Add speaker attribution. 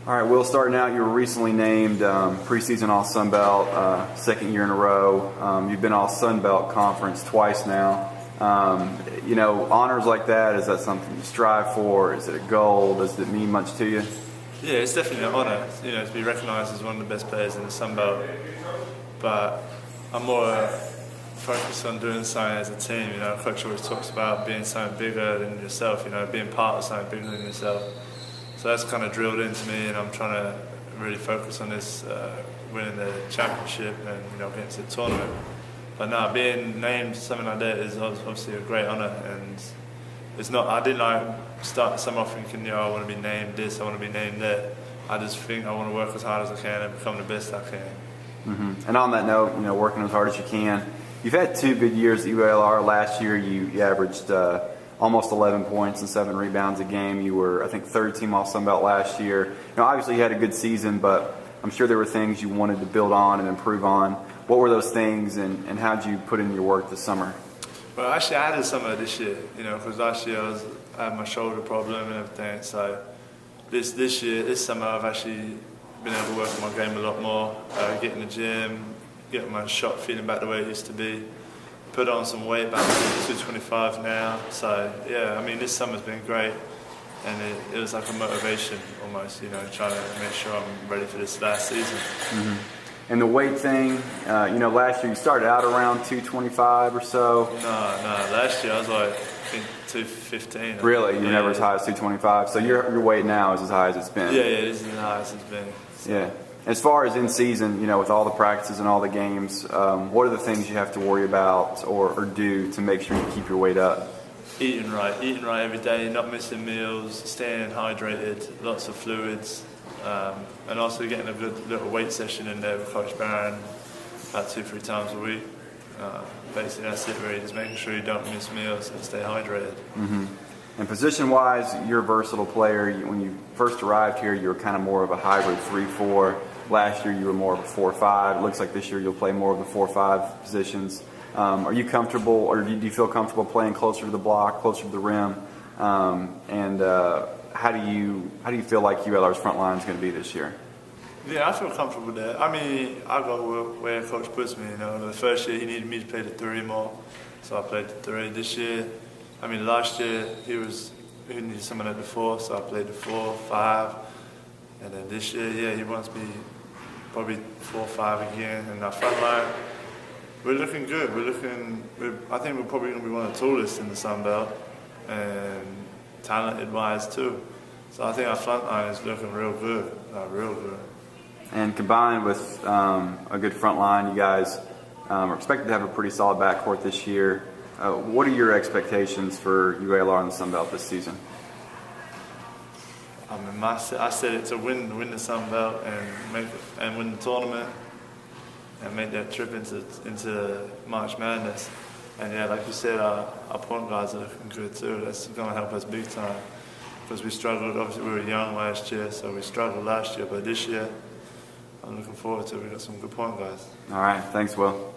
Speaker 1: All right, Will, starting out, you were recently named Preseason All-Sun Belt, second year in a row. You've been All-Sun Belt Conference twice now. Honors like that, is that something you strive for? Is it a goal? Does it mean much to you?
Speaker 2: Yeah, it's definitely an honour, to be recognised as one of the best players in the Sun Belt. But I'm more focused on doing something as a team. Coach always talks about being something bigger than yourself, being part of something bigger than yourself. So that's kind of drilled into me, and I'm trying to really focus on this, winning the championship and getting to the tournament. But now being named something like that is obviously a great honour, and it's not. I didn't start the summer off thinking, I want to be named this, I want to be named that. I just think I want to work as hard as I can and become the best I can.
Speaker 1: Mm-hmm. And on that note, working as hard as you can. You've had 2 good years at UALR. Last year, you averaged almost 11 points and 7 rebounds a game. You were, I think, 3rd team All-Sun Belt last year. Obviously you had a good season, but I'm sure there were things you wanted to build on and improve on. What were those things, and how did you put in your work this summer?
Speaker 2: Well, actually, I had a summer this year, because last year I had my shoulder problem and everything. So this summer, I've actually been able to work on my game a lot more, get in the gym, get my shot feeling back the way it used to be. Put on some weight, back to 225 now. So yeah, this summer's been great, and it was like a motivation almost, trying to make sure I'm ready for this last season.
Speaker 1: Mm-hmm. And the weight thing, last year you started out around 225 or so.
Speaker 2: No, last year I was like, I think 215.
Speaker 1: Really? You were never as high as 225? So your weight now is as high as it's been?
Speaker 2: Yeah, this is as high as it's been. So.
Speaker 1: Yeah. As far as in season, with all the practices and all the games, what are the things you have to worry about or do to make sure you keep your weight up?
Speaker 2: Eating right every day, not missing meals, staying hydrated, lots of fluids, and also getting a good little weight session in there with Coach Barron about 2-3 times a week. Basically, that's it really, just making sure you don't miss meals and stay hydrated.
Speaker 1: Mm-hmm. And position-wise, you're a versatile player. When you first arrived here, you were kind of more of a hybrid 3-4. Last year, you were more of a 4-5. It looks like this year you'll play more of the 4-5 positions. Are you comfortable, or do you feel comfortable playing closer to the block, closer to the rim? And how do you feel like UALR's front line is going to be this year?
Speaker 2: Yeah, I feel comfortable there. I go where Coach puts me. The first year he needed me to play the 3 more, so I played the 3. This year, last year he needed someone at the 4, so I played the 4, 5, and then this year, he wants me probably 4, 5 again. And our front line, we're looking good. I think we're probably going to be one of the tallest in the Sun Belt, and talented-wise too. So I think our front line is looking real good, real good.
Speaker 1: And combined with a good front line, you guys are expected to have a pretty solid backcourt this year. What are your expectations for UALR in the Sun Belt this season?
Speaker 2: I said it to win the Sun Belt and win the tournament and make that trip into March Madness. And yeah, like you said, our point guards are looking good too. That's going to help us big time, because we struggled. Obviously, we were young last year, so we struggled last year. But this year, I'm looking forward to it. We got some good point guards.
Speaker 1: All right, thanks, Will.